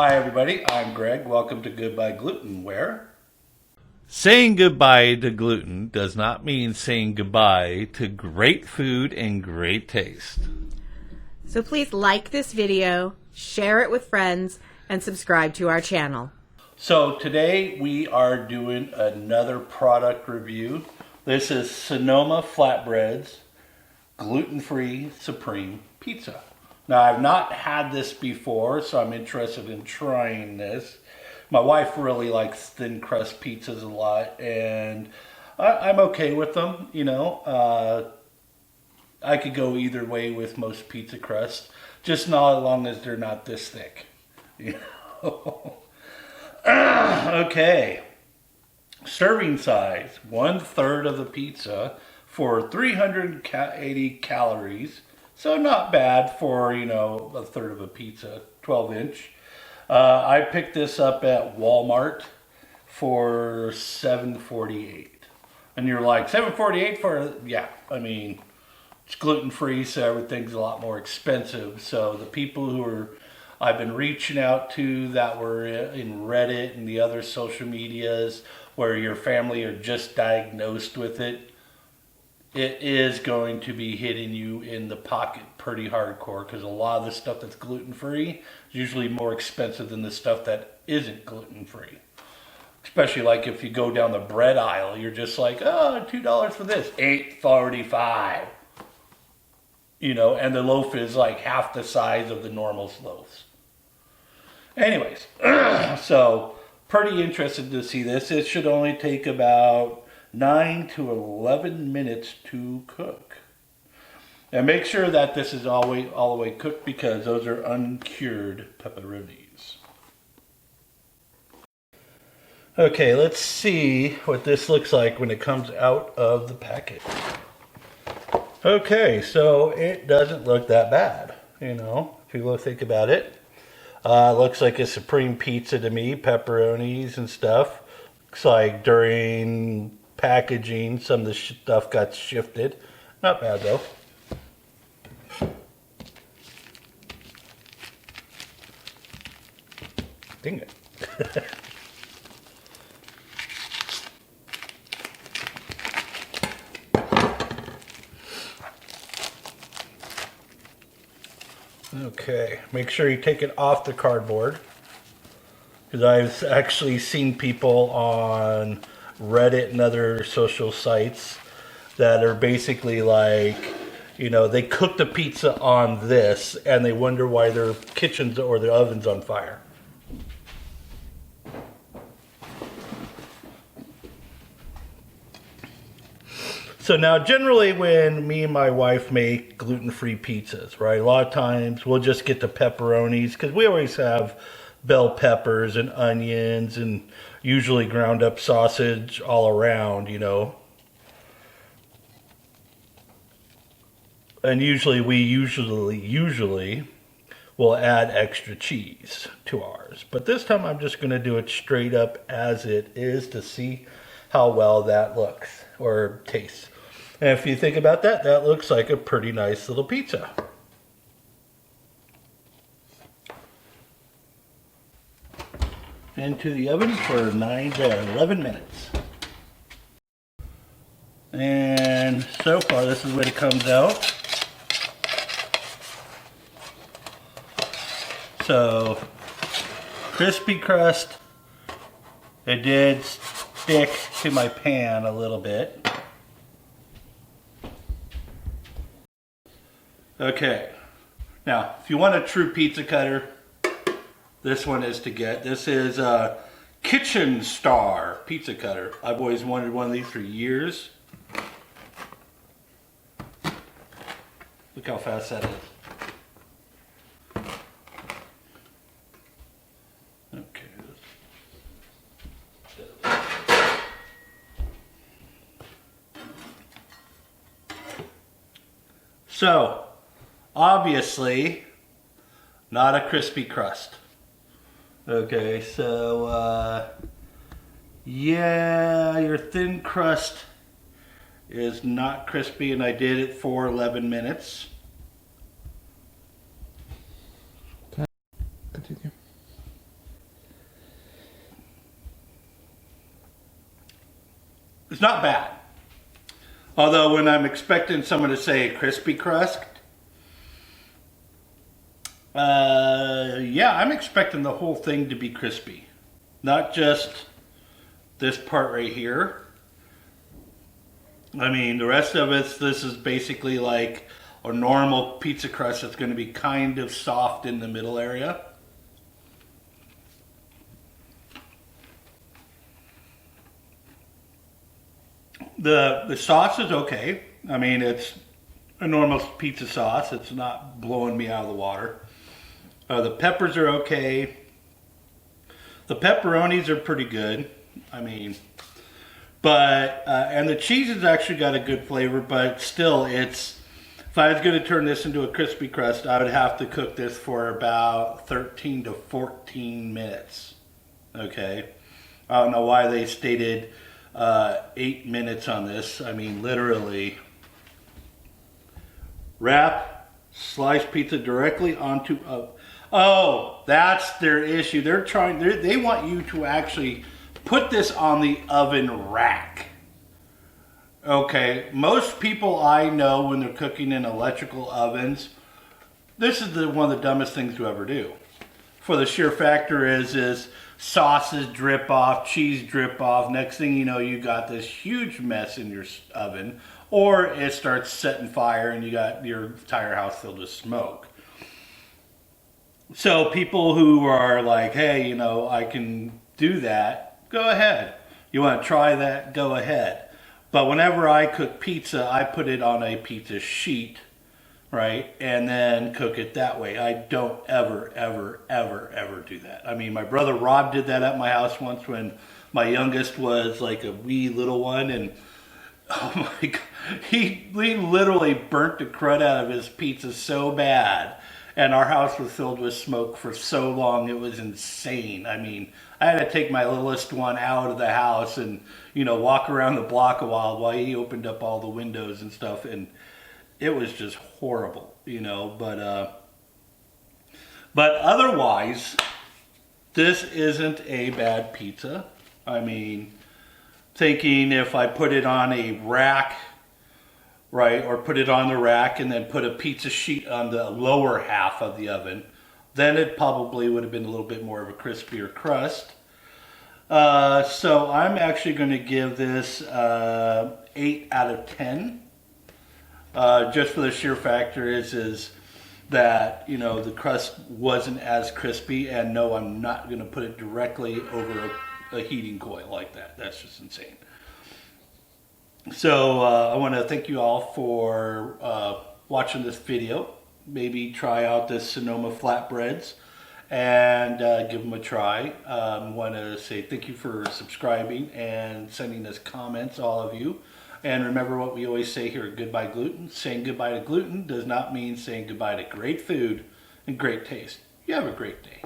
Hi everybody, I'm Greg. Welcome to Goodbye Gluten, where Saying goodbye to gluten does not mean saying goodbye to great food and great taste. So please like this video, share it with friends, and subscribe to our channel. So today we are doing another product review. This is Sonoma Flatbreads Gluten-Free Supreme Pizza. Now I've not had this before, so I'm interested in trying this. My wife really likes thin crust pizzas a lot, and I'm okay with them, you know. I could go either way with most pizza crusts, just not as long as they're not this thick. You know? Okay. Serving size, 1/3 of the pizza for 380 calories. So not bad for, you know, 1/3 of a pizza, 12-inch. I picked this up at Walmart for $7.48. And you're like, $7.48 for, yeah, I mean, it's gluten-free, so everything's a lot more expensive. So the people I've been reaching out to that were in Reddit and the other social medias where your family are just diagnosed with it, it is going to be hitting you in the pocket pretty hardcore, because a lot of the stuff that's gluten-free is usually more expensive than the stuff that isn't gluten-free. Especially like if you go down the bread aisle, you're just like, oh, $2 for this, $8.45. You know, and the loaf is like half the size of the normal loaves. Anyways, so pretty interested to see this. It should only take about 9 to 11 minutes to cook. And make sure that this is all the way cooked, because those are uncured pepperonis. Okay, let's see what this looks like when it comes out of the packet. Okay, so it doesn't look that bad, you know, if you think about it. Looks like a supreme pizza to me, pepperonis and stuff. Looks like during packaging, some of the stuff got shifted. Not bad though. Dang it. Okay, make sure you take it off the cardboard, because I've actually seen people on Reddit and other social sites that are basically like, you know, they cook the pizza on this and they wonder why their kitchens or their oven's on fire. So now generally when me and my wife make gluten-free pizzas, right, a lot of times we'll just get the pepperonis, because we always have bell peppers and onions and usually ground up sausage all around, you know. And usually will add extra cheese to ours. But this time I'm just going to do it straight up as it is to see how well that looks or tastes. And if you think about that, that looks like a pretty nice little pizza. Into the oven for 9 to 11 minutes. And so far, this is what it comes out. So, crispy crust. It did stick to my pan a little bit. Okay, now if you want a true pizza cutter, this one is to get. This is a Kitchen Star pizza cutter. I've always wanted one of these for years. Look how fast that is. Okay. So, obviously, not a crispy crust. Okay, so, yeah, your thin crust is not crispy, and I did it for 11 minutes. Continue. It's not bad. Although when I'm expecting someone to say crispy crust, yeah, I'm expecting the whole thing to be crispy. Not just this part right here. I mean, the rest of this is basically like a normal pizza crust that's going to be kind of soft in the middle area. The sauce is okay. I mean, it's a normal pizza sauce. It's not blowing me out of the water. The peppers are okay. The pepperonis are pretty good. I mean, but and the cheese has actually got a good flavor, but still, it's, if I was going to turn this into a crispy crust, I would have to cook this for about 13 to 14 minutes. Okay, I don't know why they stated 8 minutes on this. I mean, literally, wrap sliced pizza directly onto a. Oh, that's their issue. They want you to actually put this on the oven rack. Okay, most people I know when they're cooking in electrical ovens, this is one of the dumbest things to ever do. For the sheer factor is sauces drip off, cheese drip off. Next thing you know, you got this huge mess in your oven, or it starts setting fire and you got your entire house filled with smoke. So people who are like, hey, you know, I can do that, go ahead. You want to try that, go ahead. But whenever I cook pizza, I put it on a pizza sheet, right? And then cook it that way. I don't ever do that. I mean, my brother Rob did that at my house once when my youngest was like a wee little one, and oh my God, he literally burnt the crud out of his pizza so bad. And our house was filled with smoke for so long, it was insane. I mean, I had to take my littlest one out of the house and, you know, walk around the block a while he opened up all the windows and stuff. And it was just horrible, you know. But otherwise, this isn't a bad pizza. I mean, thinking if I put it on a rack, right, or put it on the rack and then put a pizza sheet on the lower half of the oven, then it probably would have been a little bit more of a crispier crust. So I'm actually going to give this 8 out of 10. Just for the sheer factor is that, you know, the crust wasn't as crispy, and no, I'm not going to put it directly over a heating coil like that. That's just insane. So I want to thank you all for watching this video. Maybe try out this Sonoma flatbreads and give them a try. I want to say thank you for subscribing and sending us comments, all of you. And remember what we always say here at Goodbye Gluten. Saying goodbye to gluten does not mean saying goodbye to great food and great taste. You have a great day.